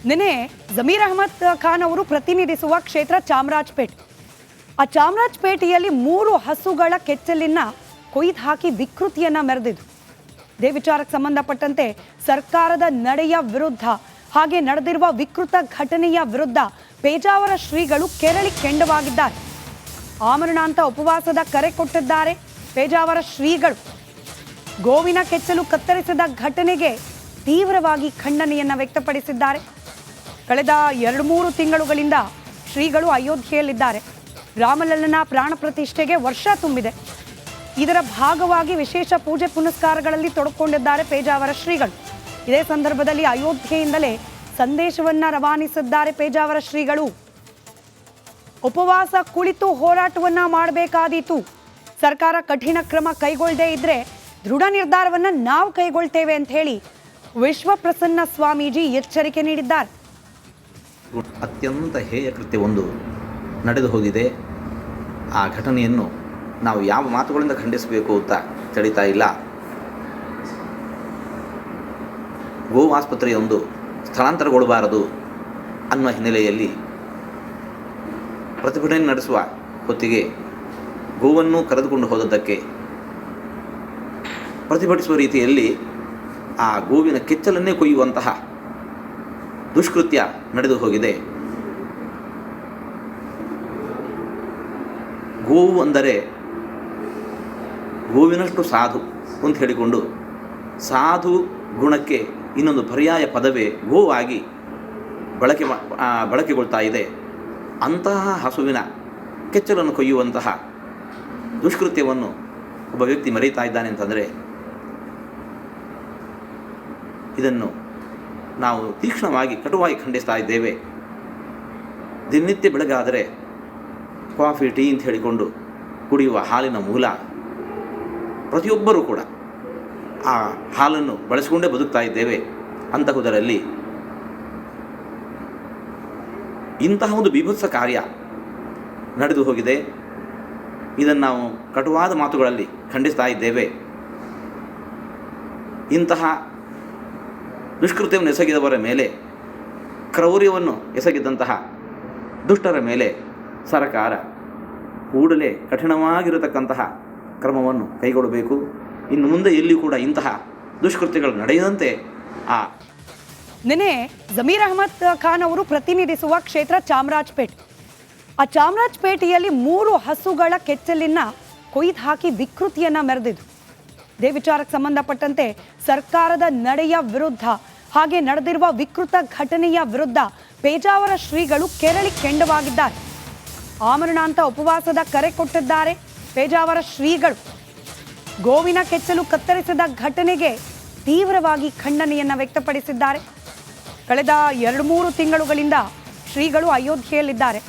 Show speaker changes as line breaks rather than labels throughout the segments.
ನಿನ್ನೆ ಜಮೀರ್ ಅಹಮದ್ ಖಾನ್ ಅವರು ಪ್ರತಿನಿಧಿಸುವ ಕ್ಷೇತ್ರ ಚಾಮರಾಜಪೇಟೆ. ಆ ಚಾಮರಾಜಪೇಟೆಯಲ್ಲಿ 3 ಹಸುಗಳ ಕೆಚ್ಚಲಿನ ಕೊಯ್ದು ಹಾಕಿ ವಿಕೃತಿಯನ್ನ ಮೆರೆದಿದ್ರು. ಇದೇ ವಿಚಾರಕ್ಕೆ ಸಂಬಂಧಪಟ್ಟಂತೆ ಸರ್ಕಾರದ ನಡೆಯ ವಿರುದ್ಧ ಹಾಗೆ ನಡೆದಿರುವ ವಿಕೃತ ಘಟನೆಯ ವಿರುದ್ಧ ಪೇಜಾವರ ಶ್ರೀಗಳು ಕೆರಳಿ ಕೆಂಡವಾಗಿದ್ದಾರೆ. ಆಮರಣಾಂತ ಉಪವಾಸದ ಕರೆ ಕೊಟ್ಟಿದ್ದಾರೆ ಪೇಜಾವರ ಶ್ರೀಗಳು. ಗೋವಿನ ಕೆಚ್ಚಲು ಕತ್ತರಿಸಿದ ಘಟನೆಗೆ ತೀವ್ರವಾಗಿ ಖಂಡನೆಯನ್ನ ವ್ಯಕ್ತಪಡಿಸಿದ್ದಾರೆ. ಕಳೆದ 2-3 ತಿಂಗಳುಗಳಿಂದ ಶ್ರೀಗಳು ಅಯೋಧ್ಯೆಯಲ್ಲಿದ್ದಾರೆ. ರಾಮಲಲ್ಲನ ಪ್ರಾಣ ಪ್ರತಿಷ್ಠೆಗೆ ವರ್ಷ ತುಂಬಿದೆ. ಇದರ ಭಾಗವಾಗಿ ವಿಶೇಷ ಪೂಜೆ ಪುನಸ್ಕಾರಗಳಲ್ಲಿ ತೊಡಕೊಂಡಿದ್ದಾರೆ ಪೇಜಾವರ ಶ್ರೀಗಳು. ಇದೇ ಸಂದರ್ಭದಲ್ಲಿ ಅಯೋಧ್ಯೆಯಿಂದಲೇ ಸಂದೇಶವನ್ನ ರವಾನಿಸಿದ್ದಾರೆ ಪೇಜಾವರ ಶ್ರೀಗಳು. ಉಪವಾಸ ಕುಳಿತು ಹೋರಾಟವನ್ನ ಮಾಡಬೇಕಾದೀತು. ಸರ್ಕಾರ ಕಠಿಣ ಕ್ರಮ ಕೈಗೊಳ್ಳದೇ ಇದ್ರೆ ದೃಢ ನಿರ್ಧಾರವನ್ನ ನಾವು ಕೈಗೊಳ್ತೇವೆ ಅಂತ ಹೇಳಿ ವಿಶ್ವಪ್ರಸನ್ನ ಸ್ವಾಮೀಜಿ ಎಚ್ಚರಿಕೆ ನೀಡಿದ್ದಾರೆ.
ಅತ್ಯಂತ ಹೇಯ ಕೃತ್ಯವೊಂದು ನಡೆದು ಹೋಗಿದೆ. ಆ ಘಟನೆಯನ್ನು ನಾವು ಯಾವ ಮಾತುಗಳಿಂದ ಖಂಡಿಸಬೇಕು ಅಂತ ತಿಳಿತಾ ಇಲ್ಲ. ಗೋ ಆಸ್ಪತ್ರೆಯೊಂದು ಸ್ಥಳಾಂತರಗೊಳ್ಳಬಾರದು ಅನ್ನುವ ಹಿನ್ನೆಲೆಯಲ್ಲಿ ಪ್ರತಿಭಟನೆ ನಡೆಸುವ ಹೊತ್ತಿಗೆ ಗೋವನ್ನು ಕರೆದುಕೊಂಡು ಹೋದದ್ದಕ್ಕೆ ಪ್ರತಿಭಟಿಸುವ ರೀತಿಯಲ್ಲಿ ಆ ಗೋವಿನ ಕೆಚ್ಚಲನ್ನೇ ಕೊಯ್ಯುವಂತಹ ದುಷ್ಕೃತ್ಯ ನಡೆದು ಹೋಗಿದೆ. ಗೋವು ಅಂದರೆ ಗೋವಿನಷ್ಟು ಸಾಧು ಅಂತ ಹೇಳಿಕೊಂಡು ಸಾಧು ಗುಣಕ್ಕೆ ಇನ್ನೊಂದು ಪರ್ಯಾಯ ಪದವೇ ಗೋವಾಗಿ ಬಳಕೆಗೊಳ್ತಾ ಇದೆ. ಅಂತಹ ಹಸುವಿನ ಕೆಚ್ಚಲನ್ನು ಕೊಯ್ಯುವಂತಹ ದುಷ್ಕೃತ್ಯವನ್ನು ಒಬ್ಬ ವ್ಯಕ್ತಿ ಮರೀತಾ ಇದ್ದಾನೆ ಅಂತಂದರೆ ಇದನ್ನು ನಾವು ತೀಕ್ಷ್ಣವಾಗಿ ಕಟುವಾಗಿ ಖಂಡಿಸ್ತಾ ಇದ್ದೇವೆ. ದಿನನಿತ್ಯ ಬೆಳಗಾದರೆ ಕಾಫಿ ಟೀ ಅಂತ ಹೇಳಿಕೊಂಡು ಕುಡಿಯುವ ಹಾಲಿನ ಮೂಲ ಪ್ರತಿಯೊಬ್ಬರೂ ಕೂಡ ಆ ಹಾಲನ್ನು ಬಳಸಿಕೊಂಡೇ ಬದುಕ್ತಾ ಇದ್ದೇವೆ. ಅಂತಹುದರಲ್ಲಿ ಇಂತಹ ಒಂದು ಬೀಭತ್ಸ ಕಾರ್ಯ ನಡೆದು ಹೋಗಿದೆ. ಇದನ್ನು ನಾವು ಕಟುವಾದ ಮಾತುಗಳಲ್ಲಿ ಖಂಡಿಸ್ತಾ ಇದ್ದೇವೆ. ಇಂತಹ ದುಷ್ಕೃತ್ಯವನ್ನು ಎಸಗಿದವರ ಮೇಲೆ, ಕ್ರೌರ್ಯವನ್ನು ಎಸಗಿದಂತಹ ದುಷ್ಟರ ಮೇಲೆ ಸರ್ಕಾರ ಕೂಡಲೇ ಕಠಿಣವಾಗಿರತಕ್ಕಂತಹ ಕ್ರಮವನ್ನು ಕೈಗೊಳ್ಳಬೇಕು. ಇನ್ನು ಮುಂದೆ ಎಲ್ಲಿಯೂ ಕೂಡ ಇಂತಹ ದುಷ್ಕೃತ್ಯಗಳು ನಡೆಯದಂತೆ
ನಿನ್ನೆ ಜಮೀರ್ ಅಹಮದ್ ಖಾನ್ ಅವರು ಪ್ರತಿನಿಧಿಸುವ ಕ್ಷೇತ್ರ ಚಾಮರಾಜಪೇಟೆ. ಆ ಚಾಮರಾಜಪೇಟೆಯಲ್ಲಿ 3 ಹಸುಗಳ ಕೆಚ್ಚಲಿನ ಕೊಯ್ದು ಹಾಕಿ ವಿಕೃತಿಯನ್ನ ಮೆರೆದಿದ್ರು. ಇದೇ ವಿಚಾರಕ್ಕೆ ಸಂಬಂಧಪಟ್ಟಂತೆ ಸರ್ಕಾರದ ನಡೆಯ ವಿರುದ್ಧ ಹಾಗೆ ನಡೆದಿರುವ ವಿಕೃತ ಘಟನೆಯ ವಿರುದ್ಧ ಪೇಜಾವರ ಶ್ರೀಗಳು ಕೆರಳಿ ಕೆಂಡವಾಗಿದ್ದಾರೆ. ಆಮರಣಾಂತ ಉಪವಾಸದ ಕರೆ ಕೊಟ್ಟಿದ್ದಾರೆ ಪೇಜಾವರ ಶ್ರೀಗಳು. ಗೋವಿನ ಕೆಚ್ಚಲು ಕತ್ತರಿಸಿದ ಘಟನೆಗೆ ತೀವ್ರವಾಗಿ ಖಂಡನೆಯನ್ನ ವ್ಯಕ್ತಪಡಿಸಿದ್ದಾರೆ. ಕಳೆದ 2-3 ತಿಂಗಳುಗಳಿಂದ ಶ್ರೀಗಳು ಅಯೋಧ್ಯೆಯಲ್ಲಿದ್ದಾರೆ.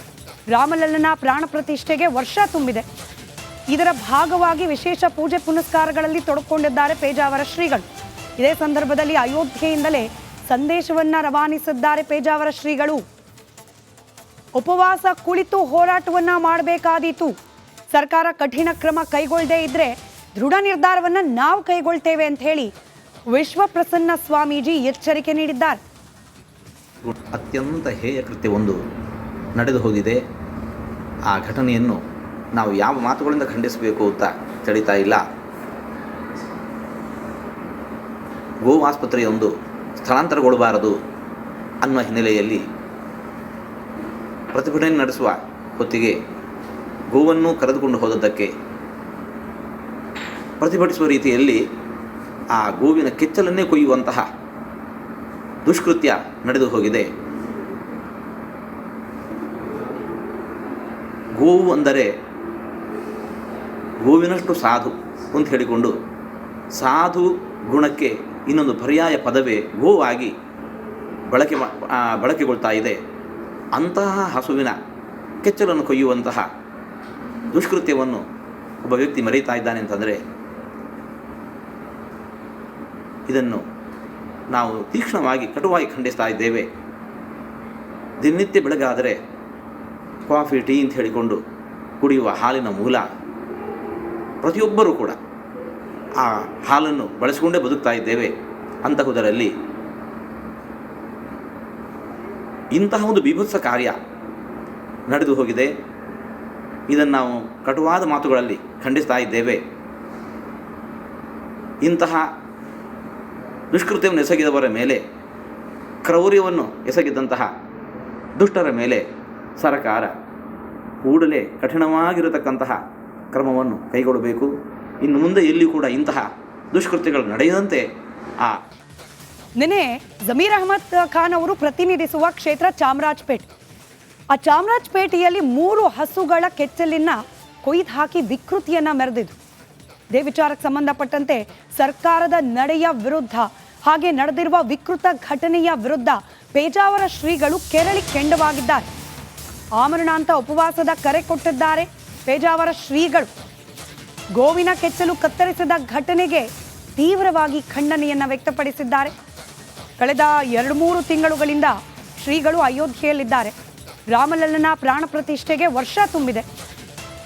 ರಾಮಲಲ್ಲನ ಪ್ರಾಣ ಪ್ರತಿಷ್ಠೆಗೆ ವರ್ಷ ತುಂಬಿದೆ. ಇದರ ಭಾಗವಾಗಿ ವಿಶೇಷ ಪೂಜೆ ಪುನಸ್ಕಾರಗಳಲ್ಲಿ ತೊಡಕೊಂಡಿದ್ದಾರೆ ಪೇಜಾವರ ಶ್ರೀಗಳು. ಇದೇ ಸಂದರ್ಭದಲ್ಲಿ ಅಯೋಧ್ಯೆಯಿಂದಲೇ ಸಂದೇಶವನ್ನ ರವಾನಿಸಿದ್ದಾರೆ ಪೇಜಾವರ ಶ್ರೀಗಳು. ಉಪವಾಸ ಕುಳಿತು ಹೋರಾಟವನ್ನ ಮಾಡಬೇಕಾದೀತು. ಸರ್ಕಾರ ಕಠಿಣ ಕ್ರಮ ಕೈಗೊಳ್ಳದೇ ಇದ್ರೆ ದೃಢ ನಿರ್ಧಾರವನ್ನ ನಾವು ಕೈಗೊಳ್ತೇವೆ ಅಂತ ಹೇಳಿ ವಿಶ್ವಪ್ರಸನ್ನ ಸ್ವಾಮೀಜಿ ಎಚ್ಚರಿಕೆ ನೀಡಿದ್ದಾರೆ.
ಅತ್ಯಂತ ಹೇಯ ಕೃತ್ಯವೊಂದು ನಡೆದು ಹೋಗಿದೆ. ಆ ಘಟನೆಯನ್ನು ನಾವು ಯಾವ ಮಾತುಗಳಿಂದ ಖಂಡಿಸಬೇಕು ಅಂತ ತಿಳಿತಾ ಇಲ್ಲ. ಗೋ ಆಸ್ಪತ್ರೆಯೊಂದು ಸ್ಥಳಾಂತರಗೊಳ್ಳಬಾರದು ಅನ್ನುವ ಹಿನ್ನೆಲೆಯಲ್ಲಿ ಪ್ರತಿಭಟನೆ ನಡೆಸುವ ಹೊತ್ತಿಗೆ ಗೋವನ್ನು ಕರೆದುಕೊಂಡು ಹೋದದ್ದಕ್ಕೆ ಪ್ರತಿಭಟಿಸುವ ರೀತಿಯಲ್ಲಿ ಆ ಗೋವಿನ ಕೆಚ್ಚಲನ್ನೇ ಕೊಯ್ಯುವಂತಹ ದುಷ್ಕೃತ್ಯ ನಡೆದು ಹೋಗಿದೆ. ಗೋವು ಅಂದರೆ ಗೋವಿನಷ್ಟು ಸಾಧು ಅಂತ ಹೇಳಿಕೊಂಡು ಸಾಧು ಗುಣಕ್ಕೆ ಇನ್ನೊಂದು ಪರ್ಯಾಯ ಪದವೇ ಗೋವಾಗಿ ಬಳಕೆಗೊಳ್ತಾ ಇದೆ. ಅಂತಹ ಹಸುವಿನ ಕೆಚ್ಚಲನ್ನು ಕೊಯ್ಯುವಂತಹ ದುಷ್ಕೃತ್ಯವನ್ನು ಒಬ್ಬ ವ್ಯಕ್ತಿ ಮರೀತಾ ಇದ್ದಾನೆ ಅಂತಂದರೆ ಇದನ್ನು ನಾವು ತೀಕ್ಷ್ಣವಾಗಿ ಕಟುವಾಗಿ ಖಂಡಿಸ್ತಾ ಇದ್ದೇವೆ. ದಿನನಿತ್ಯ ಬೆಳಗಾದರೆ ಕಾಫಿ ಟೀ ಅಂತ ಹೇಳಿಕೊಂಡು ಕುಡಿಯುವ ಹಾಲಿನ ಮೂಲ ಪ್ರತಿಯೊಬ್ಬರೂ ಕೂಡ ಆ ಹಾಲನ್ನು ಬಳಸಿಕೊಂಡೇ ಬದುಕ್ತಾ ಇದ್ದೇವೆ. ಅಂತಹುದರಲ್ಲಿ ಇಂತಹ ಒಂದು ಬೀಭತ್ಸ ಕಾರ್ಯ ನಡೆದು ಹೋಗಿದೆ. ಇದನ್ನು ನಾವು ಕಟುವಾದ ಮಾತುಗಳಲ್ಲಿ ಖಂಡಿಸ್ತಾ ಇದ್ದೇವೆ. ಇಂತಹ ದುಷ್ಕೃತ್ಯವನ್ನು ಎಸಗಿದವರ ಮೇಲೆ, ಕ್ರೌರ್ಯವನ್ನು ಎಸಗಿದಂತಹ ದುಷ್ಟರ ಮೇಲೆ ಸರ್ಕಾರ ಕೂಡಲೇ ಕಠಿಣವಾಗಿರತಕ್ಕಂತಹ ಕ್ರಮವನ್ನು ಕೈಗೊಳ್ಳಬೇಕು. ಇನ್ನು ಮುಂದೆ ಎಲ್ಲಿಯೂ ಕೂಡ ಇಂತಹ ದುಷ್ಕೃತ್ಯಗಳು ನಡೆಯದಂತೆ
ನಿನ್ನೆ ಜಮೀರ್ ಅಹಮದ್ ಖಾನ್ ಅವರು ಪ್ರತಿನಿಧಿಸುವ ಕ್ಷೇತ್ರ ಚಾಮರಾಜಪೇಟೆ. ಆ ಚಾಮರಾಜಪೇಟೆಯಲ್ಲಿ 3 ಹಸುಗಳ ಕೆಚ್ಚಲಿನ ಕೊಯ್ದು ಹಾಕಿ ವಿಕೃತಿಯನ್ನ ಮೆರೆದಿದ್ರು. ಇದೇ ವಿಚಾರಕ್ಕೆ ಸಂಬಂಧಪಟ್ಟಂತೆ ಸರ್ಕಾರದ ನಡೆಯ ವಿರುದ್ಧ, ಹಾಗೆ ನಡೆದಿರುವ ವಿಕೃತ ಘಟನೆಯ ವಿರುದ್ಧ ಪೇಜಾವರ ಶ್ರೀಗಳು ಕೆರಳಿ ಕೆಂಡವಾಗಿದ್ದಾರೆ. ಆಮರಣಾಂತ ಉಪವಾಸದ ಕರೆ ಕೊಟ್ಟಿದ್ದಾರೆ ಪೇಜಾವರ ಶ್ರೀಗಳು. ಗೋವಿನ ಕೆಚ್ಚಲು ಕತ್ತರಿಸಿದ ಘಟನೆಗೆ ತೀವ್ರವಾಗಿ ಖಂಡನೆಯನ್ನ ವ್ಯಕ್ತಪಡಿಸಿದ್ದಾರೆ. ಕಳೆದ 2-3 ತಿಂಗಳುಗಳಿಂದ ಶ್ರೀಗಳು ಅಯೋಧ್ಯೆಯಲ್ಲಿದ್ದಾರೆ. ರಾಮಲಲ್ಲನ ಪ್ರಾಣ ಪ್ರತಿಷ್ಠೆಗೆ ವರ್ಷ ತುಂಬಿದೆ.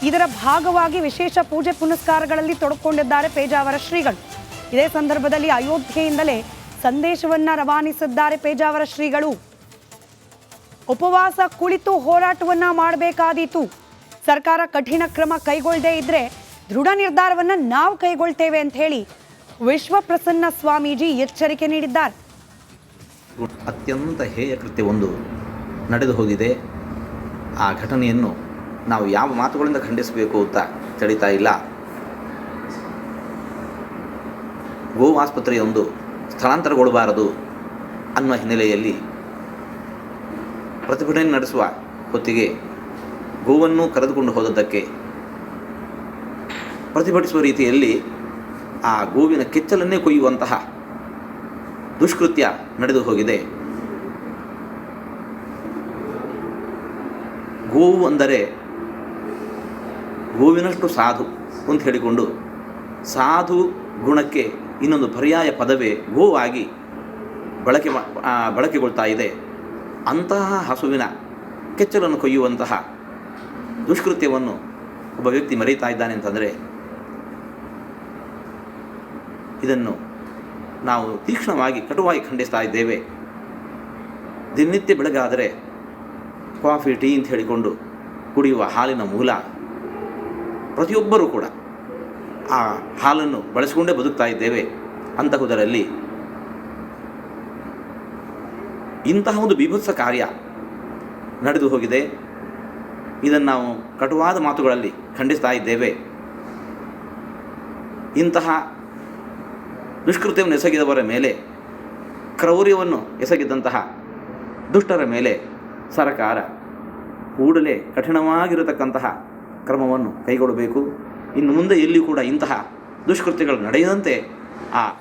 ಇದರ ಭಾಗವಾಗಿ ವಿಶೇಷ ಪೂಜೆ ಪುನಸ್ಕಾರಗಳಲ್ಲಿ ತೊಡಕೊಂಡಿದ್ದಾರೆ ಪೇಜಾವರ ಶ್ರೀಗಳು. ಇದೇ ಸಂದರ್ಭದಲ್ಲಿ ಅಯೋಧ್ಯೆಯಿಂದಲೇ ಸಂದೇಶವನ್ನ ರವಾನಿಸಿದ್ದಾರೆ ಪೇಜಾವರ ಶ್ರೀಗಳು. ಉಪವಾಸ ಕುಳಿತು ಹೋರಾಟವನ್ನ ಮಾಡಬೇಕಾದೀತು. ಸರ್ಕಾರ ಕಠಿಣ ಕ್ರಮ ಕೈಗೊಳ್ಳದೇ ಇದ್ರೆ ದೃಢ ನಿರ್ಧಾರವನ್ನ ನಾವು ಕೈಗೊಳ್ತೇವೆ ಅಂತ ಹೇಳಿ ವಿಶ್ವಪ್ರಸನ್ನ ಸ್ವಾಮೀಜಿ ಎಚ್ಚರಿಕೆ ನೀಡಿದ್ದಾರೆ.
ಅತ್ಯಂತ ಹೇಯ ಕೃತ್ಯವೊಂದು ನಡೆದು ಹೋಗಿದೆ. ಆ ಘಟನೆಯನ್ನು ನಾವು ಯಾವ ಮಾತುಗಳಿಂದ ಖಂಡಿಸಬೇಕು ಅಂತ ತಿಳಿತಾ ಇಲ್ಲ. ಗೋ ಆಸ್ಪತ್ರೆಯೊಂದು ಸ್ಥಳಾಂತರಗೊಳ್ಳಬಾರದು ಅನ್ನುವ ಹಿನ್ನೆಲೆಯಲ್ಲಿ ಪ್ರತಿಭಟನೆ ನಡೆಸುವ ಹೊತ್ತಿಗೆ ಗೋವನ್ನು ಕರೆದುಕೊಂಡು ಹೋದದ್ದಕ್ಕೆ ಪ್ರತಿಭಟಿಸುವ ರೀತಿಯಲ್ಲಿ ಆ ಗೋವಿನ ಕೆಚ್ಚಲನ್ನೇ ಕೊಯ್ಯುವಂತಹ ದುಷ್ಕೃತ್ಯ ನಡೆದು ಹೋಗಿದೆ. ಗೋವು ಅಂದರೆ ಗೋವಿನಷ್ಟು ಸಾಧು ಅಂತ ಹೇಳಿಕೊಂಡು ಸಾಧು ಗುಣಕ್ಕೆ ಇನ್ನೊಂದು ಪರ್ಯಾಯ ಪದವೇ ಗೋವಾಗಿ ಬಳಕೆಗೊಳ್ತಾ ಇದೆ. ಅಂತಹ ಹಸುವಿನ ಕೆಚ್ಚಲನ್ನು ಕೊಯ್ಯುವಂತಹ ದುಷ್ಕೃತ್ಯವನ್ನು ಒಬ್ಬ ವ್ಯಕ್ತಿ ಮರೀತಾ ಇದ್ದಾನೆ ಅಂತಂದರೆ ಇದನ್ನು ನಾವು ತೀಕ್ಷ್ಣವಾಗಿ ಕಟುವಾಗಿ ಖಂಡಿಸ್ತಾ ಇದ್ದೇವೆ. ದಿನನಿತ್ಯ ಬೆಳಗಾದರೆ ಕಾಫಿ ಟೀ ಅಂತ ಹೇಳಿಕೊಂಡು ಕುಡಿಯುವ ಹಾಲಿನ ಮೂಲ ಪ್ರತಿಯೊಬ್ಬರೂ ಕೂಡ ಆ ಹಾಲನ್ನು ಬಳಸಿಕೊಂಡೇ ಬದುಕ್ತಾ ಇದ್ದೇವೆ. ಅಂತಹುದರಲ್ಲಿ ಇಂತಹ ಒಂದು ಬೀಭತ್ಸ ಕಾರ್ಯ ನಡೆದು ಹೋಗಿದೆ. ಇದನ್ನು ನಾವು ಕಟುವಾದ ಮಾತುಗಳಲ್ಲಿ ಖಂಡಿಸ್ತಾ ಇದ್ದೇವೆ. ಇಂತಹ ದುಷ್ಕೃತ್ಯವನ್ನು ಎಸಗಿದವರ ಮೇಲೆ, ಕ್ರೌರ್ಯವನ್ನು ಎಸಗಿದಂತಹ ದುಷ್ಟರ ಮೇಲೆ ಸರ್ಕಾರ ಕೂಡಲೇ ಕಠಿಣವಾಗಿರತಕ್ಕಂತಹ ಕ್ರಮವನ್ನು ಕೈಗೊಳ್ಳಬೇಕು. ಇನ್ನು ಮುಂದೆ ಎಲ್ಲಿಯೂ ಕೂಡ ಇಂತಹ ದುಷ್ಕೃತ್ಯಗಳು ನಡೆಯದಂತೆ